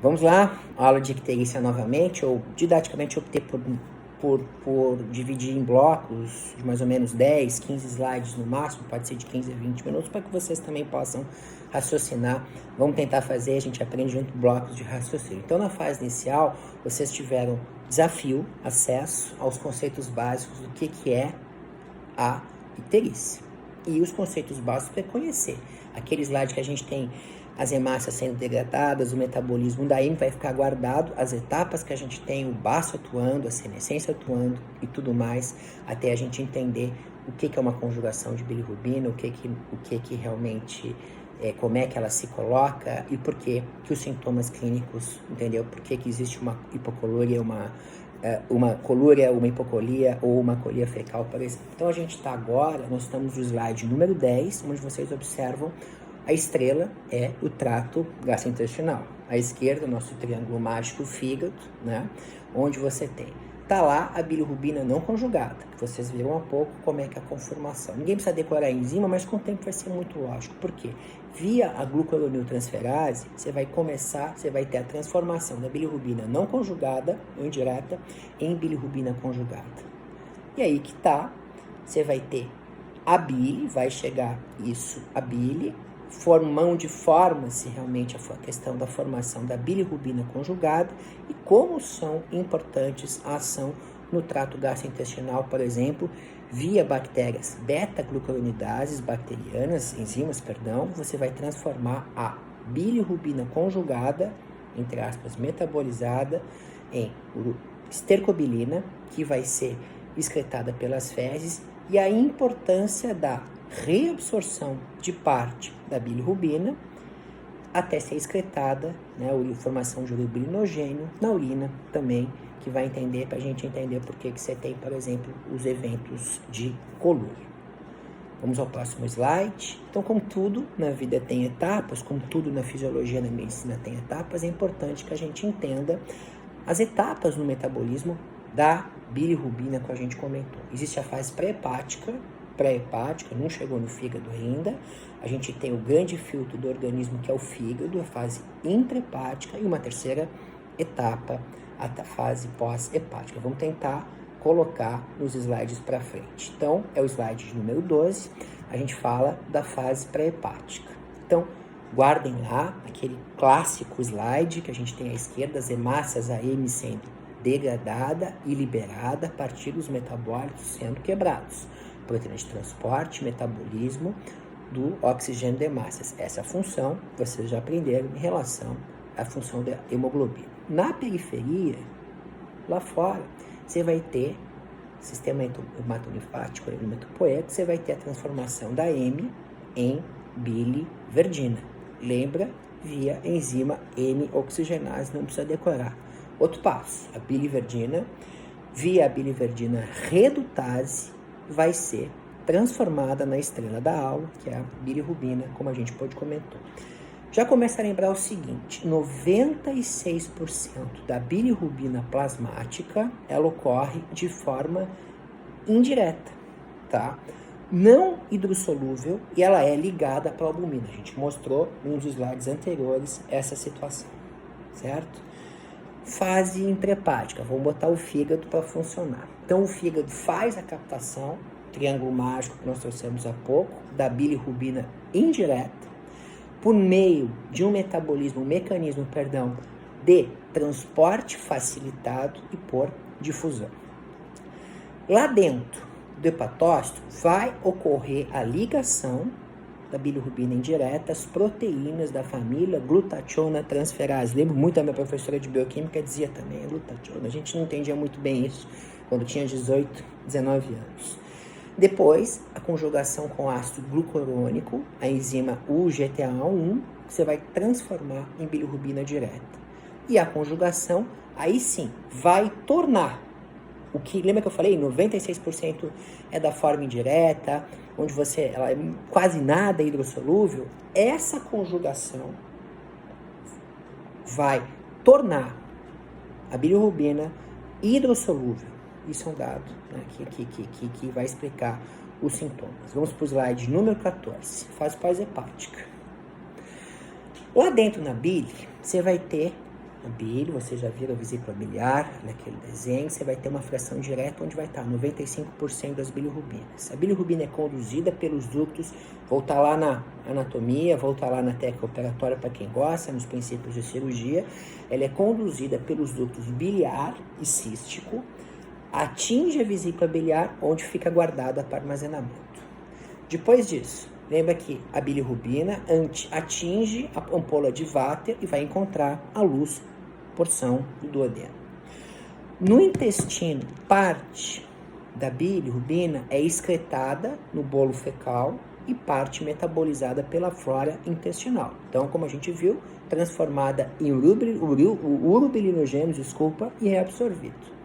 Vamos lá, aula de icterícia novamente. Eu didaticamente optei por dividir em blocos de mais ou menos 10, 15 slides no máximo, pode ser de 15 a 20 minutos, para que vocês também possam raciocinar. Vamos tentar fazer, a gente aprende junto blocos de raciocínio. Então, na fase inicial, vocês tiveram desafio, acesso aos conceitos básicos do que é a icterícia. E os conceitos básicos é conhecer. Aquele slide que a gente tem as hemácias sendo degradadas, o metabolismo da IME vai ficar guardado, as etapas que a gente tem, o baço atuando, a senescência atuando e tudo mais, até a gente entender o que é uma conjugação de bilirrubina, o que realmente, como é que ela se coloca e por que os sintomas clínicos, entendeu? Por que existe uma hipocoloria, uma colúria, uma hipocolia ou uma colia fecal, por exemplo. Então a gente está agora, nós estamos no slide número 10, onde vocês observam a estrela é o trato gastrointestinal. À esquerda, o nosso triângulo mágico, o fígado, né? Onde você tem. Tá lá a bilirrubina não conjugada, que vocês viram há pouco como é que é a conformação. Ninguém precisa decorar a enzima, mas com o tempo vai ser muito lógico. Por quê? Via a glucuroniltransferase, você vai ter a transformação da bilirrubina não conjugada, ou indireta, em bilirrubina conjugada. E aí que tá, você vai ter a bile, vai chegar isso, a bile, onde forma-se realmente a questão da formação da bilirrubina conjugada e como são importantes a ação no trato gastrointestinal, por exemplo, via bactérias beta-glucuronidases bacterianas, enzimas, você vai transformar a bilirrubina conjugada, entre aspas, metabolizada, em estercobilina, que vai ser excretada pelas fezes, e a importância da reabsorção de parte da bilirrubina até ser excretada, né, a formação de urobilinogênio na urina também, que vai entender, para a gente entender por que você tem, por exemplo, os eventos de colúria. Vamos ao próximo slide. Então, como tudo na vida tem etapas, como tudo na fisiologia, na medicina tem etapas, é importante que a gente entenda as etapas no metabolismo da bilirrubina que a gente comentou. Existe a fase pré-hepática, não chegou no fígado ainda. A gente tem o grande filtro do organismo, que é o fígado, a fase intra-hepática, e uma terceira etapa, a fase pós-hepática. Vamos tentar colocar nos slides para frente. Então, é o slide número 12, a gente fala da fase pré-hepática. Então, guardem lá aquele clássico slide que a gente tem à esquerda, as hemácias AM sendo degradada e liberada a partir dos metabólitos sendo quebrados. Proteína de transporte, metabolismo do oxigênio de hemácias. Essa função vocês já aprenderam em relação à função da hemoglobina. Na periferia, lá fora, você vai ter sistema hematolinfático, hematopoético, você vai ter a transformação da M em biliverdina. Lembra? Via enzima M-oxigenase, não precisa decorar. Outro passo, a biliverdina, via a biliverdina redutase, vai ser transformada na estrela da aula, que é a bilirrubina, como a gente pode comentar. Já começa a lembrar o seguinte, 96% da bilirrubina plasmática, ela ocorre de forma indireta, tá? Não hidrossolúvel, e ela é ligada para a albumina. A gente mostrou em um dos slides anteriores essa situação, certo? Fase intrahepática, vamos botar o fígado para funcionar. Então, o fígado faz a captação, triângulo mágico que nós trouxemos há pouco, da bilirrubina indireta, por meio de um mecanismo de transporte facilitado e por difusão. Lá dentro do hepatócito vai ocorrer a ligação da bilirrubina indireta, as proteínas da família glutationa transferase. Lembro muito da minha professora de bioquímica, dizia também, glutationa. A gente não entendia muito bem isso quando tinha 18, 19 anos. Depois, a conjugação com ácido glucurônico, a enzima UGTA1, você vai transformar em bilirrubina direta. E a conjugação, aí sim, vai tornar o que, lembra que eu falei, 96% é da forma indireta, onde ela é quase nada hidrossolúvel. Essa conjugação vai tornar a bilirrubina hidrossolúvel. Isso é um dado, né, que vai explicar os sintomas. Vamos para o slide número 14, fase pós-hepática. Lá dentro na bile, você vai ter a bile, vocês já viram a vesícula biliar naquele desenho, você vai ter uma fração direta onde vai estar 95% das bilirrubinas. A bilirrubina é conduzida pelos ductos, voltar lá na anatomia, voltar lá na técnica operatória para quem gosta, nos princípios de cirurgia, ela é conduzida pelos ductos biliar e cístico, atinge a vesícula biliar, onde fica guardada para armazenamento. Depois disso, lembra que a bilirrubina atinge a ampola de Vater e vai encontrar a luz porção do duodeno. No intestino, parte da bilirrubina é excretada no bolo fecal e parte metabolizada pela flora intestinal. Então, como a gente viu, transformada em urobilinogênios, e reabsorvido.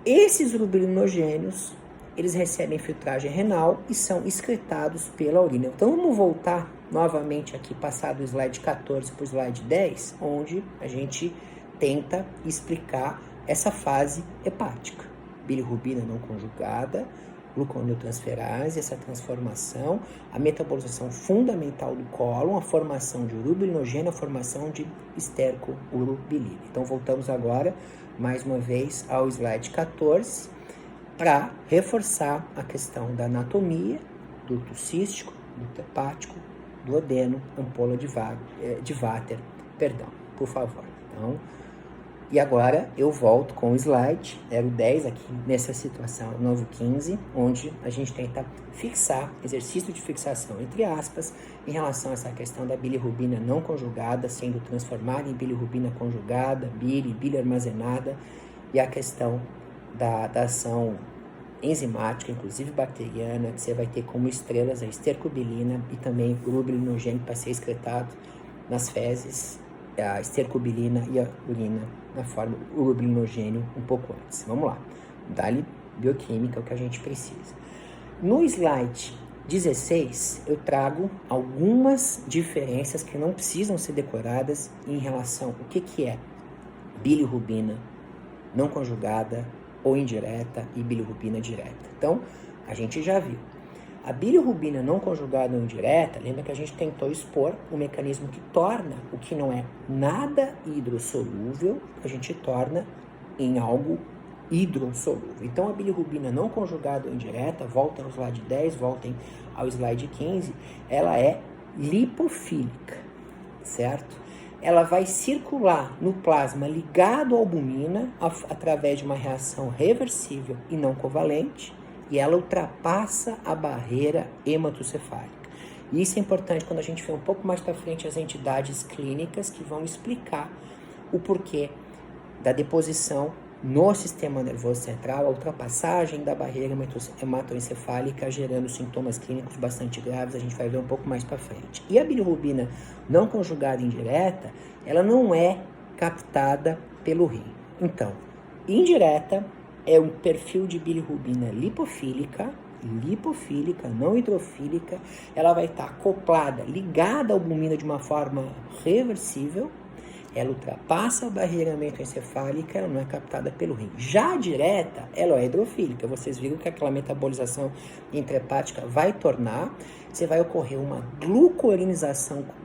Esses urobilinogênios, eles recebem filtragem renal e são excretados pela urina. Então, vamos voltar novamente aqui, passar do slide 14 para o slide 10, onde a gente tenta explicar essa fase hepática. Bilirrubina não conjugada, gluconeotransferase, essa transformação, a metabolização fundamental do cólon, a formação de urobilinogênio, a formação de esterco-urobilina. Então, voltamos agora, mais uma vez, ao slide 14, para reforçar a questão da anatomia, ducto cístico, ducto hepático, duodeno, ampola de Vater, por favor. Então, e agora eu volto com o slide, era o 10 aqui, nessa situação, novo 15, onde a gente tenta fixar, exercício de fixação, entre aspas, em relação a essa questão da bilirrubina não conjugada, sendo transformada em bilirrubina conjugada, bile armazenada, e a questão da ação enzimática, inclusive bacteriana, que você vai ter como estrelas a estercobilina e também o urobilinogênio para ser excretado nas fezes, a estercobilina e a urina na forma urobilinogênio um pouco antes. Vamos lá, dá-lhe bioquímica, o que a gente precisa. No slide 16, eu trago algumas diferenças que não precisam ser decoradas em relação ao que é bilirrubina não conjugada ou indireta e bilirrubina direta. Então, a gente já viu. A bilirrubina não conjugada ou indireta, lembra que a gente tentou expor o mecanismo que torna o que não é nada hidrossolúvel, a gente torna em algo hidrossolúvel. Então, a bilirrubina não conjugada ou indireta, voltem ao slide 10, voltem ao slide 15, ela é lipofílica, certo? Ela vai circular no plasma ligado à albumina através de uma reação reversível e não covalente, e ela ultrapassa a barreira hematocefálica. E isso é importante quando a gente vê um pouco mais para frente as entidades clínicas que vão explicar o porquê da deposição no sistema nervoso central, a ultrapassagem da barreira hematoencefálica, gerando sintomas clínicos bastante graves, a gente vai ver um pouco mais para frente. E a bilirrubina não conjugada indireta, ela não é captada pelo rim. Então, indireta é um perfil de bilirrubina lipofílica, não hidrofílica, ela vai estar acoplada, ligada à albumina de uma forma reversível, ela ultrapassa a barreira hematoencefálica, ela não é captada pelo rim. Já a direta, ela é hidrofílica. Vocês viram que aquela metabolização intrahepática vai tornar, você vai ocorrer uma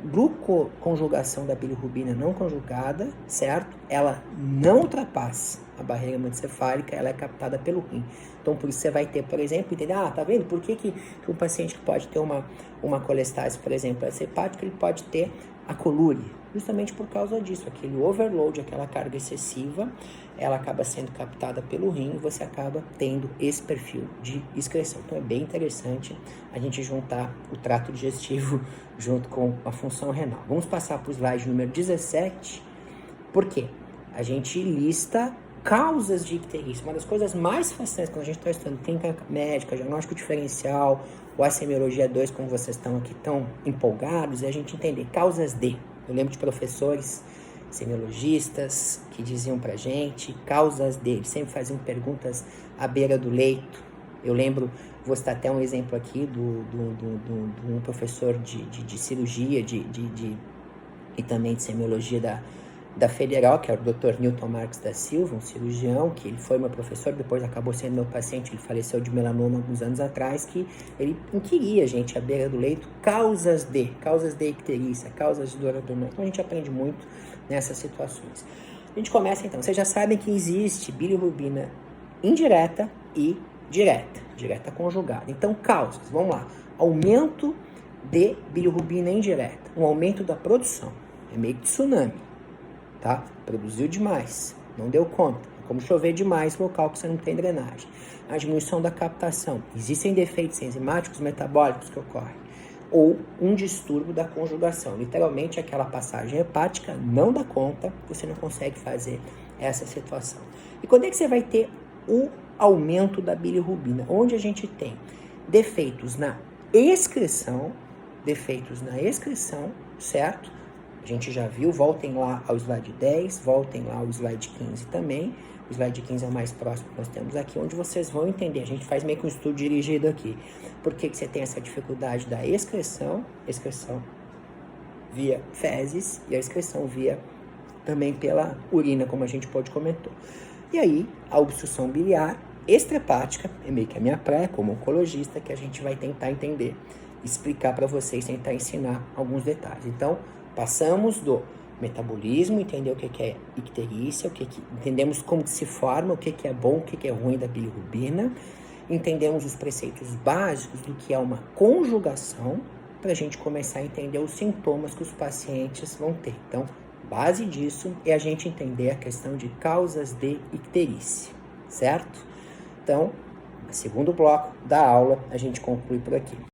glucoconjugação da bilirrubina não conjugada, certo? Ela não ultrapassa a barreira hematoencefálica, ela é captada pelo rim. Então, por isso você vai ter, por exemplo, entender, tá vendo? Por que um paciente que pode ter uma colestase, por exemplo, hepática, ele pode ter a colúria? Justamente por causa disso, aquele overload, aquela carga excessiva, ela acaba sendo captada pelo rim e você acaba tendo esse perfil de excreção. Então é bem interessante a gente juntar o trato digestivo junto com a função renal. Vamos passar para o slide número 17, porque a gente lista causas de icterícia. Uma das coisas mais fascinantes quando a gente está estudando clínica médica, diagnóstico diferencial, ou a semiologia 2, como vocês estão aqui tão empolgados, é a gente entender causas de. Eu lembro de professores semiologistas que diziam pra gente causas dele, sempre faziam perguntas à beira do leito. Eu lembro, vou citar até um exemplo aqui de um professor de cirurgia e também de semiologia da Federal, que é o Dr. Newton Marques da Silva, um cirurgião, que ele foi meu professor, depois acabou sendo meu paciente, ele faleceu de melanoma alguns anos atrás, que ele inquiria a gente à beira do leito causas de icterícia, causas de dor abdominal. Então a gente aprende muito nessas situações. A gente começa então, vocês já sabem que existe bilirrubina indireta e direta conjugada. Então causas, vamos lá, aumento de bilirrubina indireta, um aumento da produção, é meio que tsunami. Tá? Produziu demais, não deu conta. É como chover demais no local que você não tem drenagem. A diminuição da captação. Existem defeitos enzimáticos metabólicos que ocorrem. Ou um distúrbio da conjugação. Literalmente, aquela passagem hepática não dá conta, você não consegue fazer essa situação. E quando é que você vai ter o aumento da bilirrubina? Onde a gente tem defeitos na excreção, certo? A gente já viu, voltem lá ao slide 10, voltem lá ao slide 15 também. O slide 15 é o mais próximo que nós temos aqui, onde vocês vão entender. A gente faz meio que um estudo dirigido aqui. Por que você tem essa dificuldade da excreção via fezes e a excreção via também pela urina, como a gente pode comentar. E aí, a obstrução biliar extrahepática, é meio que a minha praia como oncologista, que a gente vai tentar entender, explicar para vocês, tentar ensinar alguns detalhes. Então, passamos do metabolismo, entender o que é icterícia, entendemos como que se forma, o que é bom, o que é ruim da bilirrubina, entendemos os preceitos básicos do que é uma conjugação, para a gente começar a entender os sintomas que os pacientes vão ter. Então, base disso é a gente entender a questão de causas de icterícia, certo? Então, no segundo bloco da aula, a gente conclui por aqui.